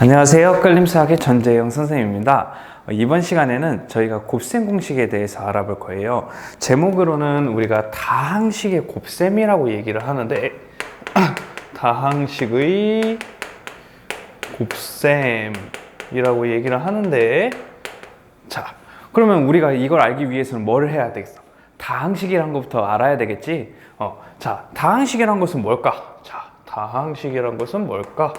안녕하세요. 끌림수학의 전재영 선생님입니다. 이번 시간에는 저희가 곱셈 공식에 대해서 알아볼 거예요. 제목으로는 우리가 다항식의 곱셈이라고 얘기를 하는데 다항식의 곱셈이라고 얘기를 하는데, 자, 그러면 우리가 이걸 알기 위해서는 뭘 해야 되겠어? 다항식이란 것부터 알아야 되겠지? 자, 다항식이란 것은 뭘까? 자, 다항식이란 것은 뭘까?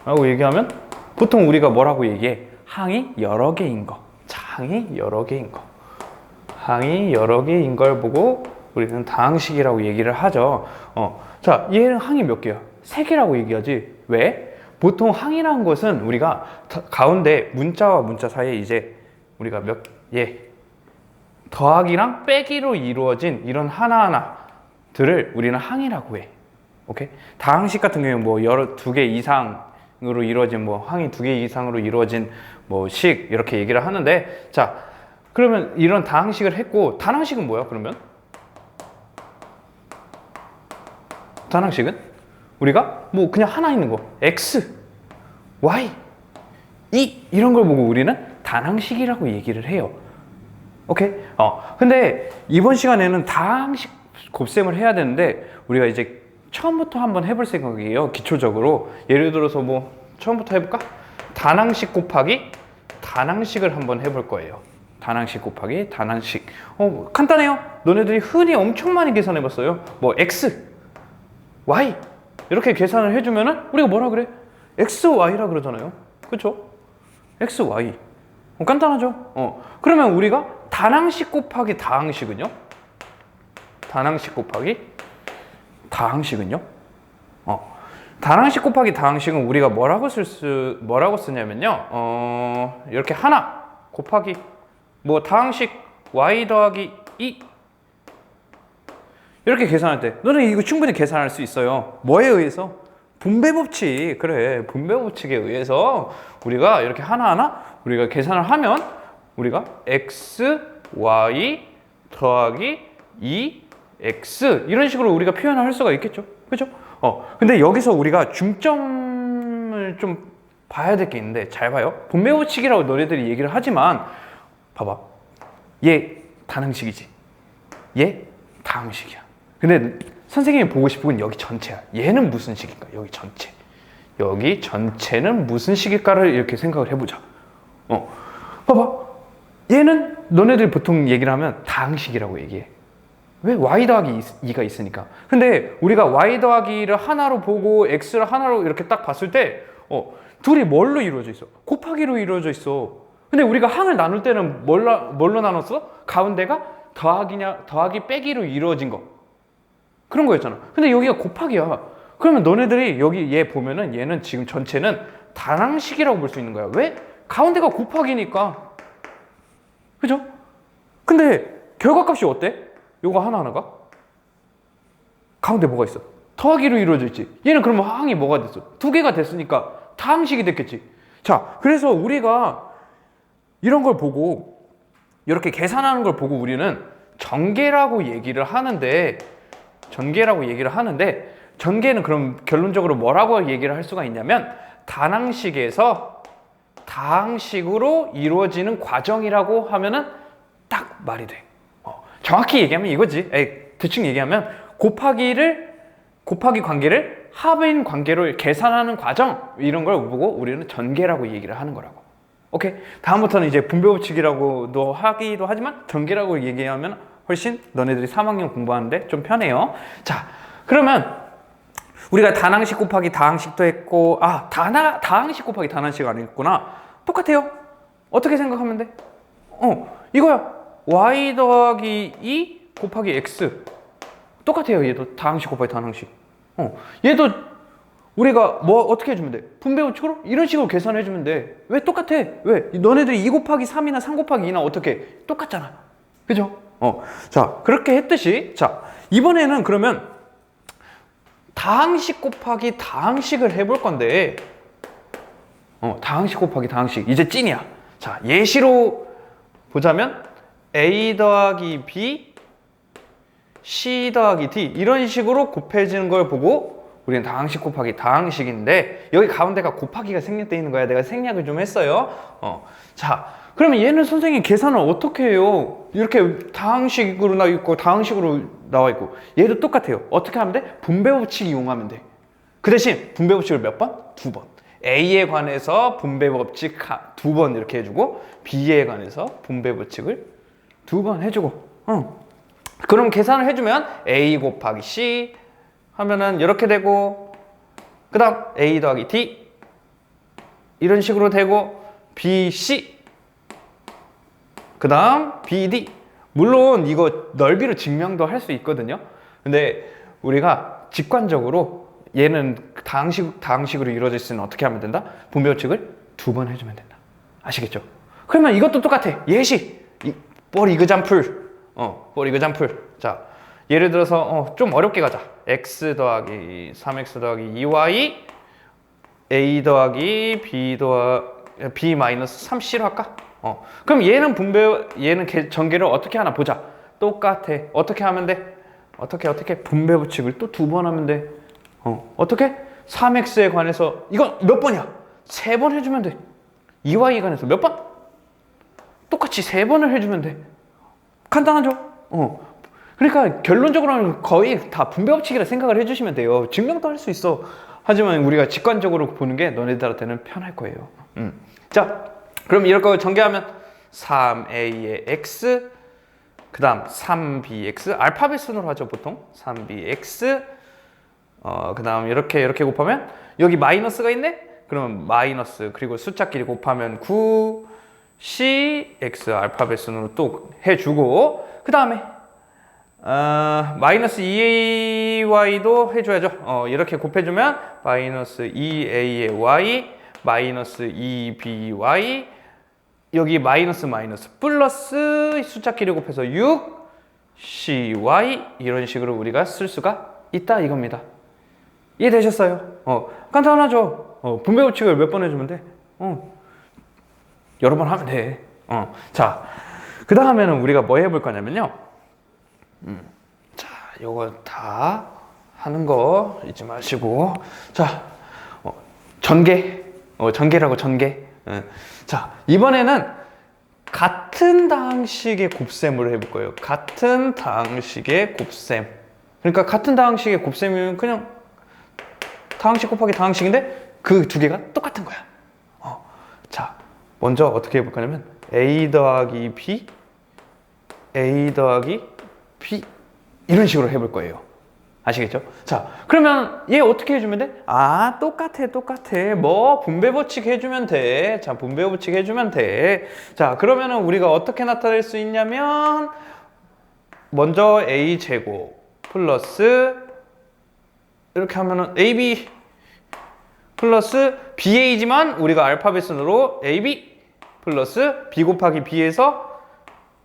라고 얘기하면 보통 우리가 뭐라고 얘기해? 항이 여러 개인 거. 자, 항이 여러 개인 거. 항이 여러 개인 걸 보고 우리는 다항식이라고 얘기를 하죠. 자, 얘는 항이 몇 개야? 3개라고 얘기하지. 왜? 보통 항이라는 것은 우리가 가운데 문자와 문자 사이에 이제 우리가 더하기랑 빼기로 이루어진 이런 하나하나들을 우리는 항이라고 해. 오케이? 다항식 같은 경우는 뭐 여러 2개 이상으로 이루어진 항이 2개 이상으로 이루어진 식 이렇게 얘기를 하는데, 자, 그러면 이런 다항식을 했고, 단항식은 뭐야? 그러면 단항식은 우리가 그냥 하나 있는 거 x, y, 이런 걸 보고 우리는 단항식이라고 얘기를 해요. 오케이? 근데 이번 시간에는 다항식 곱셈을 해야 되는데 우리가 이제 처음부터 한번 해볼 생각이에요. 기초적으로 예를 들어서 처음부터 해볼까? 단항식 곱하기 단항식을 한번 해볼 거예요. 단항식 곱하기 단항식. 간단해요. 너네들이 흔히 엄청 많이 계산해봤어요. x, y 이렇게 계산을 해주면은 우리가 뭐라 그래? x, y라 그러잖아요. 그렇죠? x, y. 간단하죠? 그러면 우리가 단항식 곱하기 다항식은요? 단항식 곱하기 다항식은요? 단항식 곱하기 다항식은 우리가 뭐라고 쓰냐면요. 이렇게 하나 곱하기 다항식 y 더하기 2 이렇게 계산할 때 너는 이거 충분히 계산할 수 있어요. 뭐에 의해서? 분배 법칙. 그래, 분배 법칙에 의해서 우리가 이렇게 하나하나 우리가 계산을 하면 우리가 x, y 더하기 2x 이런 식으로 우리가 표현을 할 수가 있겠죠. 그죠? 근데 여기서 우리가 중점을 좀 봐야 될 게 있는데, 잘 봐요. 분배 법칙이라고 너희들이 얘기를 하지만 봐봐. 얘 단항식이지. 얘 다항식이야. 근데 선생님이 보고 싶은 건 여기 전체야. 얘는 무슨 식일까? 여기 전체. 여기 전체는 무슨 식일까를 이렇게 생각을 해보자. 봐봐. 얘는 너네들이 보통 얘기를 하면 다항식이라고 얘기해. 왜? y 더하기 2가 있으니까. 근데 우리가 y 더하기 2를 하나로 보고 x를 하나로 이렇게 딱 봤을 때 둘이 뭘로 이루어져 있어? 곱하기로 이루어져 있어. 근데 우리가 항을 나눌 때는 뭘로 나눴어? 가운데가 더하기 빼기로 이루어진 거. 그런 거였잖아. 근데 여기가 곱하기야. 그러면 너네들이 여기 얘 보면은 얘는 지금 전체는 단항식이라고 볼 수 있는 거야. 왜? 가운데가 곱하기니까. 그죠? 근데 결과값이 어때? 요거 하나하나가? 가운데 뭐가 있어? 더하기로 이루어져 있지. 얘는 그러면 항이 뭐가 됐어? 2개가 됐으니까 다항식이 됐겠지. 자, 그래서 우리가 이런 걸 보고 이렇게 계산하는 걸 보고 우리는 전개라고 얘기를 하는데, 전개는 그럼 결론적으로 뭐라고 얘기를 할 수가 있냐면 단항식에서 다항식으로 이루어지는 과정이라고 하면은 딱 말이 돼. 정확히 얘기하면 이거지. 대충 얘기하면 곱하기 관계를 합인 관계로 계산하는 과정, 이런 걸 보고 우리는 전개라고 얘기를 하는 거라고. 오케이? 다음부터는 이제 분배 법칙이라고도 하기도 하지만 전개라고 얘기하면 훨씬 너네들이 3학년 공부하는데 좀 편해요. 자, 그러면 우리가 단항식 곱하기 다항식도 했고, 다항식 곱하기 단항식 안 했구나. 똑같아요. 어떻게 생각하면 돼? 이거야. y 더하기 2 곱하기 x. 똑같아요. 얘도 다항식 곱하기 단항식. 얘도 우리가 어떻게 해주면 돼? 분배 법칙으로 이런 식으로 계산해주면 돼. 왜 똑같아? 왜? 너네들이 2 곱하기 3이나 3 곱하기 2나 어떻게 똑같잖아. 그죠? 자, 그렇게 했듯이, 자, 이번에는 그러면 다항식 곱하기 다항식을 해볼 건데, 다항식 곱하기 다항식. 이제 찐이야. 자, 예시로 보자면 a 더하기 b, c 더하기 d 이런 식으로 곱해지는 걸 보고 우리는 다항식 곱하기 다항식인데 여기 가운데가 곱하기가 생략되어 있는 거야. 내가 생략을 좀 했어요. 자, 그러면 얘는 선생님 계산을 어떻게 해요? 이렇게 다항식으로 나와 있고 다항식으로 나와 있고 얘도 똑같아요. 어떻게 하면 돼? 분배 법칙 이용하면 돼. 그 대신 분배 법칙을 몇 번? 2번. A에 관해서 분배 법칙 2번 이렇게 해주고 B에 관해서 분배 법칙을 2번 해주고 그럼 계산을 해주면 A 곱하기 C 하면은 이렇게 되고 그 다음 A 더하기 D 이런 식으로 되고 BC 그 다음 BD 물론 이거 넓이로 증명도 할 수 있거든요. 근데 우리가 직관적으로 얘는 다항식으로 이루어져 있으면 어떻게 하면 된다? 분배 법칙을 2번 해주면 된다. 아시겠죠? 그러면 이것도 똑같아. 예시 for example for example 자 예를 들어서 좀 어렵게 가자. x 더하기 3x 더하기 2y a 더하기 b 마이너스 3c로 할까? 그럼 얘는 얘는 전개를 어떻게 하나 보자. 똑같아. 어떻게 하면 돼? 어떻게 분배 법칙을 또 2번 하면 돼. 어떻게? 3x에 관해서 이거 몇 번이야? 3번 해주면 돼. 2y에 관해서 몇 번? 똑같이 3번을 해주면 돼. 간단하죠? 그러니까 결론적으로는 거의 다 분배 법칙이라 생각을 해주시면 돼요. 증명도 할 수 있어. 하지만 우리가 직관적으로 보는 게 너네들한테는 편할 거예요. 자, 그럼 이럴 거 전개하면 3a의 x 그 다음 3bx 알파벳 순으로 하죠 보통. 3bx 그 다음 이렇게 곱하면 여기 마이너스가 있네? 그러면 마이너스 그리고 숫자끼리 곱하면 9 cx 알파벳 순으로 또 해주고 그 다음에 마이너스 2ay도 해줘야죠. 이렇게 곱해주면 마이너스 2a의 y 마이너스 2by 여기 마이너스 플러스 숫자끼리 곱해서 6 cy 이런 식으로 우리가 쓸 수가 있다 이겁니다. 이해되셨어요? 간단하죠? 분배 법칙을 몇 번 해주면 돼? 여러 번 하면 돼. 자, 그 다음에는 우리가 뭐 해볼 거냐면요. 자, 요거 다 하는 거 잊지 마시고. 자, 전개라고 전개. 자, 이번에는 같은 다항식의 곱셈으로 해볼 거예요. 같은 다항식의 곱셈. 그러니까 같은 다항식의 곱셈이면 그냥 다항식 곱하기 다항식인데 그 두 개가 똑같은 거야. 자, 먼저 어떻게 해볼 거냐면 a 더하기 b, a 더하기 b 이런 식으로 해볼 거예요. 아시겠죠? 자, 그러면 얘 어떻게 해주면 돼? 똑같아. 뭐 분배 법칙 해주면 돼. 자, 분배 법칙 해주면 돼. 자, 그러면은 우리가 어떻게 나타낼 수 있냐면 먼저 a 제곱 플러스 이렇게 하면은 ab 플러스 ba지만 우리가 알파벳 순으로 ab 플러스 b 곱하기 b에서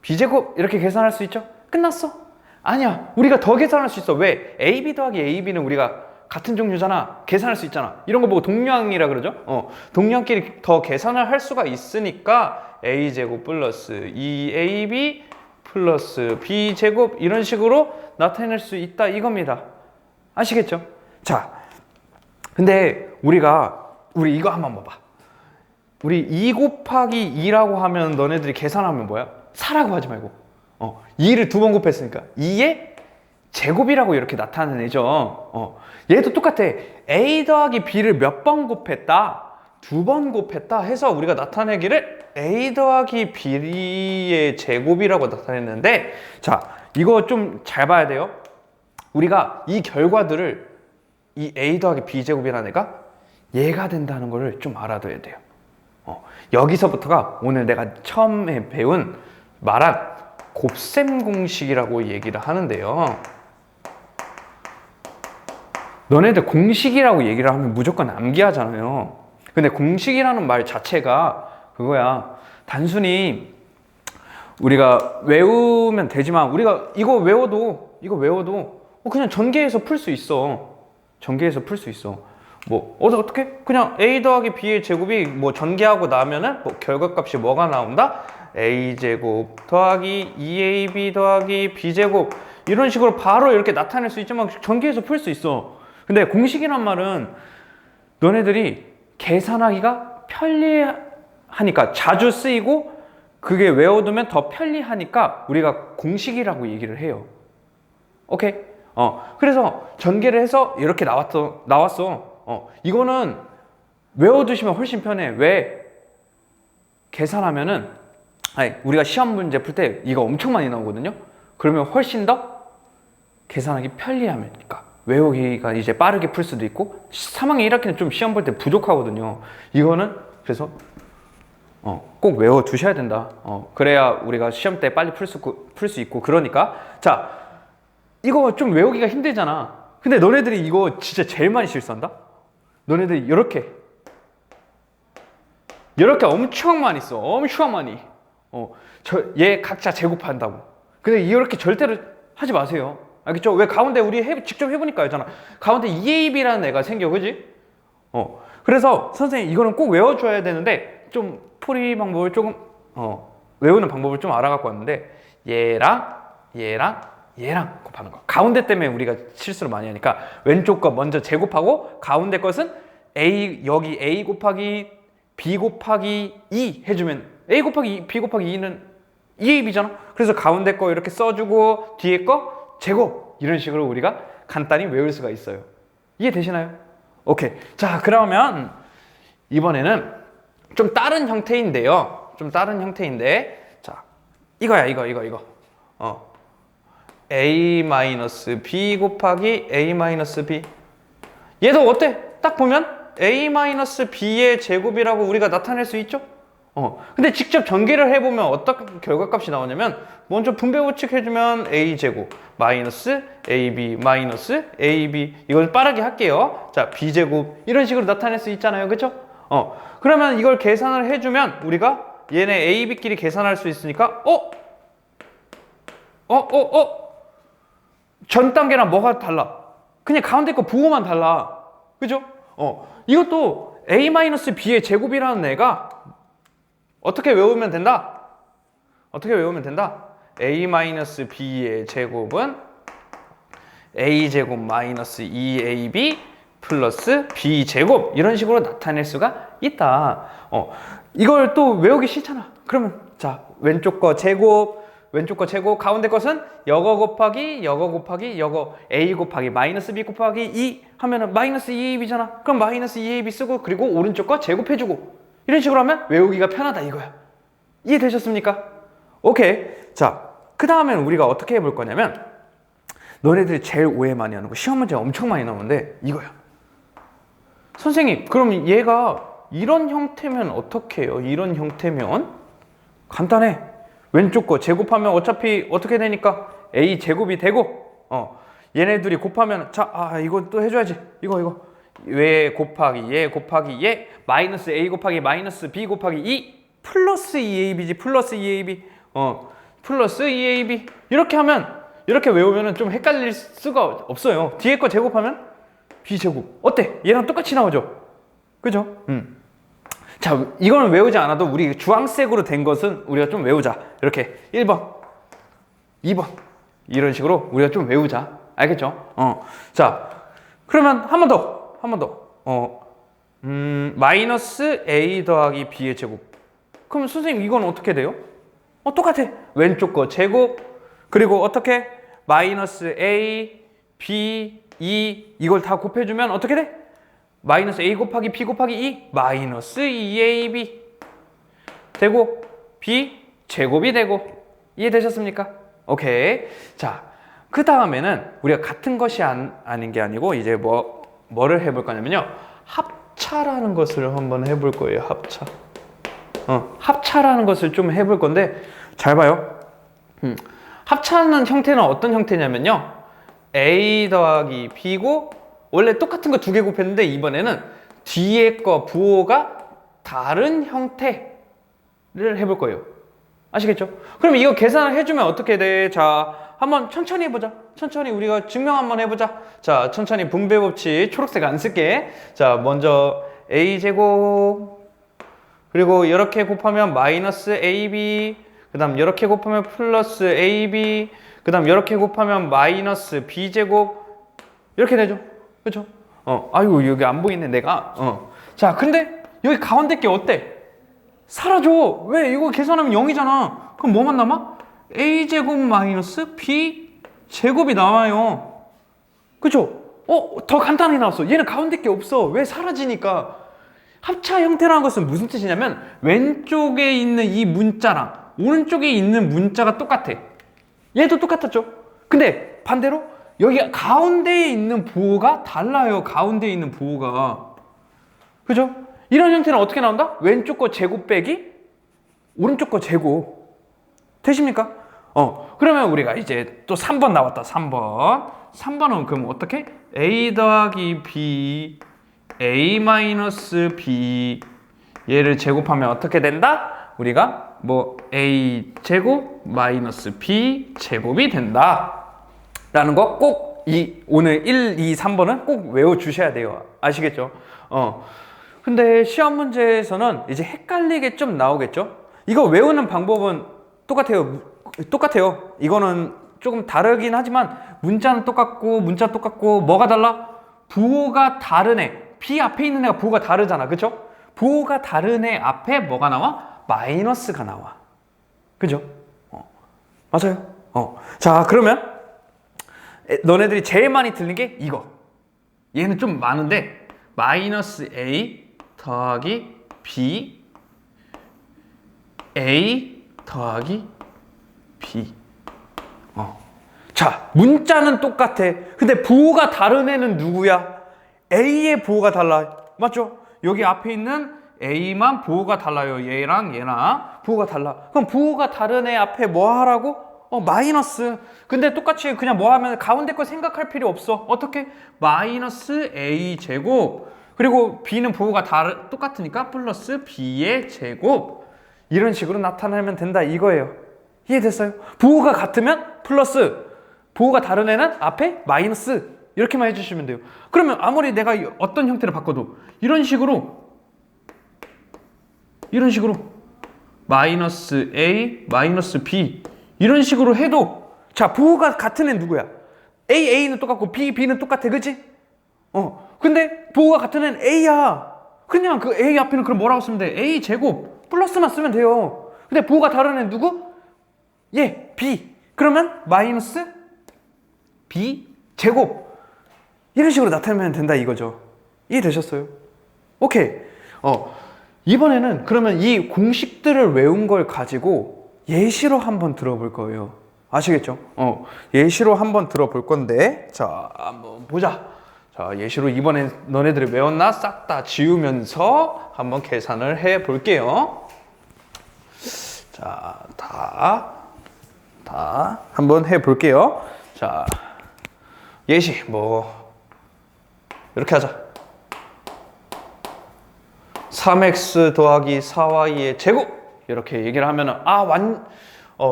b제곱 이렇게 계산할 수 있죠? 끝났어. 아니야, 우리가 더 계산할 수 있어. 왜? ab 더하기 ab는 우리가 같은 종류잖아. 계산할 수 있잖아. 이런 거 보고 동량이라 그러죠? 동량끼리 더 계산을 할 수가 있으니까 a제곱 플러스 2ab 플러스 b제곱 이런 식으로 나타낼 수 있다 이겁니다. 아시겠죠? 자, 근데 우리 이거 한번 봐봐. 우리 2 곱하기 2라고 하면 너네들이 계산하면 뭐야? 4라고 하지 말고 2를 2번 곱했으니까 2의 제곱이라고 이렇게 나타내죠. 얘도 똑같아. a 더하기 b를 몇 번 곱했다? 2번 곱했다 해서 우리가 나타내기를 a 더하기 b의 제곱이라고 나타냈는데, 자, 이거 좀 잘 봐야 돼요. 우리가 이 결과들을 이 a 더하기 b 제곱이라는 애가 얘가 된다는 거를 좀 알아둬야 돼요. 여기서부터가 오늘 내가 처음에 말한 곱셈 공식이라고 얘기를 하는데요. 너네들 공식이라고 얘기를 하면 무조건 암기하잖아요. 근데 공식이라는 말 자체가 그거야. 단순히 우리가 외우면 되지만 우리가 이거 외워도 그냥 전개해서 풀 수 있어. 뭐 어떻게? 그냥 a 더하기 b의 제곱이 뭐 전개하고 나면은 뭐 결과값이 뭐가 나온다? a 제곱 더하기 2ab 더하기 b 제곱 이런 식으로 바로 이렇게 나타낼 수 있지만 전개해서 풀 수 있어. 근데 공식이란 말은 너네들이 계산하기가 편리하니까 자주 쓰이고 그게 외워두면 더 편리하니까 우리가 공식이라고 얘기를 해요. 오케이? 그래서 전개를 해서 이렇게 나왔어. 이거는 외워두시면 훨씬 편해. 왜? 계산하면은, 아니, 우리가 시험 문제 풀 때 이거 엄청 많이 나오거든요? 그러면 훨씬 더 계산하기 편리하니까. 외우기가 이제 빠르게 풀 수도 있고, 3학년 1학기는 좀 시험 볼 때 부족하거든요. 이거는 그래서 꼭 외워두셔야 된다. 그래야 우리가 시험 때 빨리 풀 수 있고, 그러니까. 자, 이거 좀 외우기가 힘들잖아. 근데 너네들이 이거 진짜 제일 많이 실수한다? 너네들이 이렇게 엄청 많이 써. 엄청 많이. 얘 각자 제곱한다고. 근데 이렇게 절대로 하지 마세요. 알겠죠? 왜 가운데 우리 직접 해보니까 알잖아. 가운데 EAB라는 애가 생겨, 그지? 그래서 선생님 이거는 꼭 외워줘야 되는데 좀 풀이 방법을 조금 외우는 방법을 좀 알아갖고 왔는데 얘랑 곱하는 거. 가운데 때문에 우리가 실수를 많이 하니까 왼쪽 거 먼저 제곱하고 가운데 것은 여기 A 곱하기 B 곱하기 2 해주면 A 곱하기 B 곱하기 2는 2AB잖아. 그래서 가운데 거 이렇게 써주고 뒤에 거 제곱 이런 식으로 우리가 간단히 외울 수가 있어요. 이해되시나요? 오케이. 자, 그러면 이번에는 좀 다른 형태인데요. 자, 이거야. A-B 곱하기 A-B. 얘도 어때? 딱 보면 A-B의 제곱이라고 우리가 나타낼 수 있죠? 근데 직접 전개를 해보면 어떤 결과값이 나오냐면 먼저 분배 법칙 해주면 A제곱 마이너스 AB 마이너스 AB 이걸 빠르게 할게요. 자, B제곱 이런 식으로 나타낼 수 있잖아요. 그쵸? 그러면 이걸 계산을 해주면 우리가 얘네 AB끼리 계산할 수 있으니까 전 단계랑 뭐가 달라? 그냥 가운데 거 부호만 달라. 그죠? 이것도 A-B의 제곱이라는 애가 어떻게 외우면 된다? A-B의 제곱은 A제곱 마이너스 2AB 플러스 B제곱 이런 식으로 나타낼 수가 있다. 이걸 또 외우기 싫잖아. 그러면 자, 왼쪽 거 제곱 가운데 것은 여거 곱하기 여거 A 곱하기 마이너스 B 곱하기 2 하면은 마이너스 2AB잖아. 그럼 마이너스 2AB 쓰고 그리고 오른쪽 거 제곱해주고 이런 식으로 하면 외우기가 편하다 이거야. 이해되셨습니까? 오케이. 자, 그 다음에는 우리가 어떻게 해볼 거냐면 너네들이 제일 오해 많이 하는 거 시험 문제 엄청 많이 나오는데 이거야. 선생님, 그럼 얘가 이런 형태면 어떻게 해요? 이런 형태면 간단해. 왼쪽 거 제곱하면 어차피 어떻게 되니까 A 제곱이 되고 얘네들이 곱하면 자, 이건 또 해줘야지. 이거 얘 곱하기 얘 마이너스 A 곱하기 마이너스 B 곱하기 2 플러스 2AB지. 플러스 2AB 이렇게 하면 이렇게 외우면 좀 헷갈릴 수가 없어요. 뒤에 거 제곱하면 B제곱 어때? 얘랑 똑같이 나오죠? 그죠? 자, 이거는 외우지 않아도 우리 주황색으로 된 것은 우리가 좀 외우자. 이렇게 1번 2번 이런 식으로 우리가 좀 외우자. 알겠죠? 자, 그러면 한 번 더 마이너스 A 더하기 B의 제곱. 그럼 선생님 이건 어떻게 돼요? 똑같아. 왼쪽 거 제곱 그리고 어떻게 마이너스 A, B, 2 이걸 다 곱해주면 어떻게 돼? 마이너스 A 곱하기 B 곱하기 2 마이너스 2AB 되고 B 제곱이 되고 이해되셨습니까? 오케이. 자, 그 다음에는 우리가 같은 것이 아닌 게 아니고 이제 뭐를 해볼 거냐면요. 합차라는 것을 한번 해볼 거예요. 합차라는 것을 좀 해볼 건데 잘 봐요. 합차는 형태는 어떤 형태냐면요. A 더하기 B고 원래 똑같은 거 두 개 곱했는데 이번에는 뒤에 거 부호가 다른 형태를 해볼 거예요. 아시겠죠? 그럼 이거 계산을 해주면 어떻게 돼? 자, 한번 천천히 해보자. 천천히 우리가 증명 한번 해보자. 자, 천천히 분배 법칙 초록색 안 쓸게. 자, 먼저 A제곱 그리고 이렇게 곱하면 마이너스 AB 그 다음 이렇게 곱하면 플러스 AB 그 다음 이렇게 곱하면 마이너스 B제곱 이렇게 되죠. 그렇죠? 아이고 여기 안 보이네 내가. 자, 근데 여기 가운데 게 어때? 사라져. 왜? 이거 계산하면 0이잖아. 그럼 뭐만 남아? a제곱 마이너스 b제곱이 나와요. 그쵸? 더 간단히 나왔어. 얘는 가운데 게 없어. 왜? 사라지니까. 합차 형태라는 것은 무슨 뜻이냐면 왼쪽에 있는 이 문자랑 오른쪽에 있는 문자가 똑같아. 얘도 똑같았죠? 근데 반대로 여기 가운데에 있는 부호가 달라요. 가운데에 있는 부호가. 그죠? 이런 형태는 어떻게 나온다? 왼쪽 거 제곱 빼기 오른쪽 거 제곱. 되십니까? 그러면 우리가 이제 또 3번 나왔다. 3번은 그럼 어떻게? a 더하기 b a 마이너스 b 얘를 제곱하면 어떻게 된다? 우리가 뭐 a 제곱 마이너스 b 제곱이 된다 라는 거 꼭 오늘 1, 2, 3번은 꼭 외워주셔야 돼요. 아시겠죠? 근데 시험 문제에서는 이제 헷갈리게 좀 나오겠죠? 이거 외우는 방법은 똑같아요. 이거는 조금 다르긴 하지만 문자는 똑같고 문자 똑같고 뭐가 달라? 부호가 다른 애. B 앞에 있는 애가 부호가 다르잖아. 그죠? 부호가 다른 애 앞에 뭐가 나와? 마이너스가 나와. 그죠? 맞아요. 자, 그러면 너네들이 제일 많이 틀린 게 이거. 얘는 좀 많은데 마이너스 A 더하기 B A 더하기 B. 자, 문자는 똑같아. 근데 부호가 다른 애는 누구야? A의 부호가 달라. 맞죠? 여기 앞에 있는 A만 부호가 달라요. 얘랑 얘랑 부호가 달라. 그럼 부호가 다른 애 앞에 뭐 하라고? 마이너스. 근데 똑같이 그냥 뭐 하면 가운데 거 생각할 필요 없어. 어떻게? 마이너스 A 제곱. 그리고 B는 부호가 똑같으니까 플러스 B의 제곱. 이런 식으로 나타내면 된다 이거예요. 이해됐어요? 부호가 같으면 플러스, 부호가 다른 애는 앞에 마이너스. 이렇게만 해주시면 돼요. 그러면 아무리 내가 어떤 형태를 바꿔도 이런 식으로 마이너스 A, 마이너스 B 이런 식으로 해도 자, 부호가 같은 애는 누구야? A는 똑같고 B는 똑같아. 그치? 근데 부호가 같은 애는 A야. 그냥 그 A 앞에는 그럼 뭐라고 쓰면 돼? A 제곱 플러스만 쓰면 돼요. 근데 부호가 다른 애는 누구? 얘 B. 그러면 마이너스 B 제곱 이런 식으로 나타내면 된다 이거죠. 이해되셨어요? 오케이. 이번에는 그러면 이 공식들을 외운 걸 가지고 예시로 한번 들어볼 거예요. 아시겠죠? 예시로 한번 들어볼 건데, 자, 한번 보자. 자, 예시로 이번엔 너네들이 외웠나? 싹 다 지우면서 한번 계산을 해 볼게요. 자, 다 한번 해 볼게요. 자, 예시, 이렇게 하자. 3x 더하기 4y의 제곱 이렇게 얘기를 하면은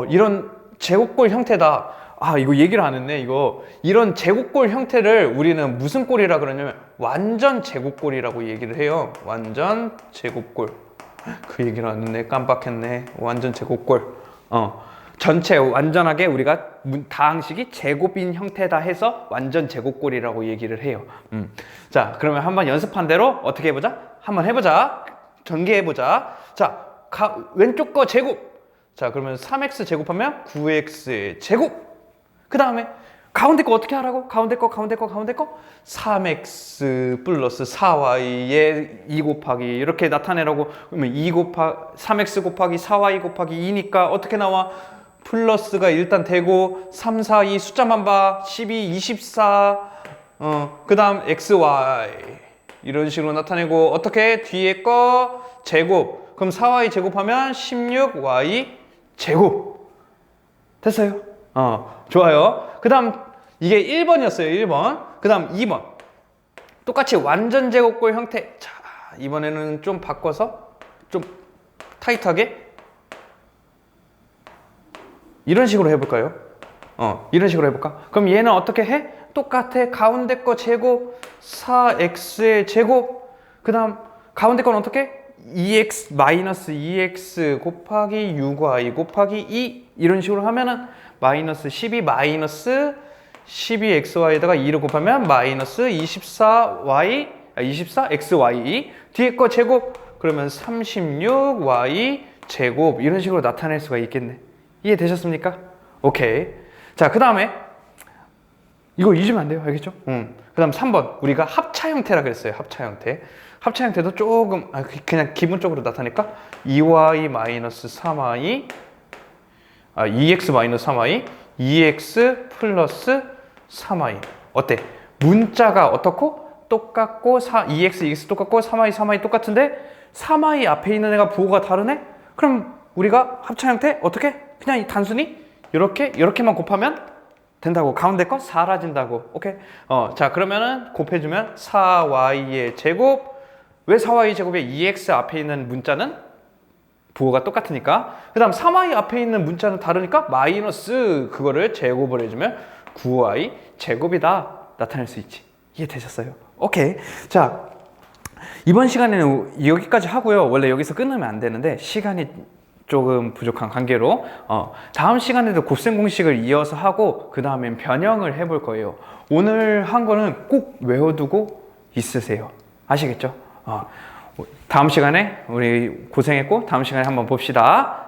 이런 제곱골 형태다. 이거 얘기를 안 했네. 이런 제곱골 형태를 우리는 무슨 꼴이라 그러냐면 완전 제곱골이라고 얘기를 해요. 완전 제곱골. 그 얘기를 안 했네. 깜빡했네. 완전 제곱골. 전체 완전하게 우리가 다항식이 제곱인 형태다 해서 완전 제곱골이라고 얘기를 해요. 자, 그러면 한번 연습한 대로 어떻게 해보자? 한번 해보자. 전개해보자. 자, 왼쪽 거 제곱. 자, 그러면 3x 제곱하면 9x의 제곱. 그 다음에 가운데 거 어떻게 하라고? 가운데 거 3x 플러스 4y의 2 곱하기 이렇게 나타내라고. 그러면 3x 곱하기 4y 곱하기 2니까 어떻게 나와? 플러스가 일단 되고 3, 4, 2 숫자만 봐. 12, 24. 그 다음 xy 이런 식으로 나타내고 어떻게? 뒤에 거 제곱. 그럼 4y 제곱하면 16y 제곱. 됐어요? 좋아요. 그 다음 이게 1번이었어요. 1번. 그 다음 2번. 똑같이 완전 제곱골 형태. 자, 이번에는 좀 바꿔서 좀 타이트하게 이런 식으로 해볼까요? 이런 식으로 해볼까? 그럼 얘는 어떻게 해? 똑같아. 가운데 거 제곱 4x의 제곱. 그 다음 가운데 건 어떻게? 2x 마이너스 2x 곱하기 6y 곱하기 2 이런 식으로 하면은 마이너스 12 마이너스 12xy에다가 2를 곱하면 마이너스 24xy 뒤에 거 제곱 그러면 36y 제곱 이런 식으로 나타낼 수가 있겠네. 이해되셨습니까? 오케이. 자, 그 다음에 이거 잊으면 안 돼요. 알겠죠? 그 다음 3번 우리가 합차 형태라 그랬어요. 합차 형태. 합차 형태도 조금 그냥 기본적으로 나타낼까? 2y 마이너스 3y 2x 마이너스 3y 2x 플러스 3y 어때? 문자가 어떻고? 똑같고 2x 똑같고 3y 똑같은데 3y 앞에 있는 애가 부호가 다르네? 그럼 우리가 합차 형태 어떻게? 그냥 단순히 이렇게만 곱하면 된다고. 가운데 거 사라진다고. 오케이? 자, 그러면은 곱해주면 4y의 제곱. 왜 4y 제곱에 2x 앞에 있는 문자는 부호가 똑같으니까. 그 다음 3y 앞에 있는 문자는 다르니까 마이너스 그거를 제곱을 해주면 9y 제곱이다 나타낼 수 있지. 이해되셨어요? 오케이. 자, 이번 시간에는 여기까지 하고요. 원래 여기서 끊으면 안 되는데 시간이 조금 부족한 관계로 다음 시간에도 곱셈 공식을 이어서 하고 그 다음엔 변형을 해볼 거예요. 오늘 한 거는 꼭 외워두고 있으세요. 아시겠죠? 다음 시간에 우리 고생했고 다음 시간에 한번 봅시다.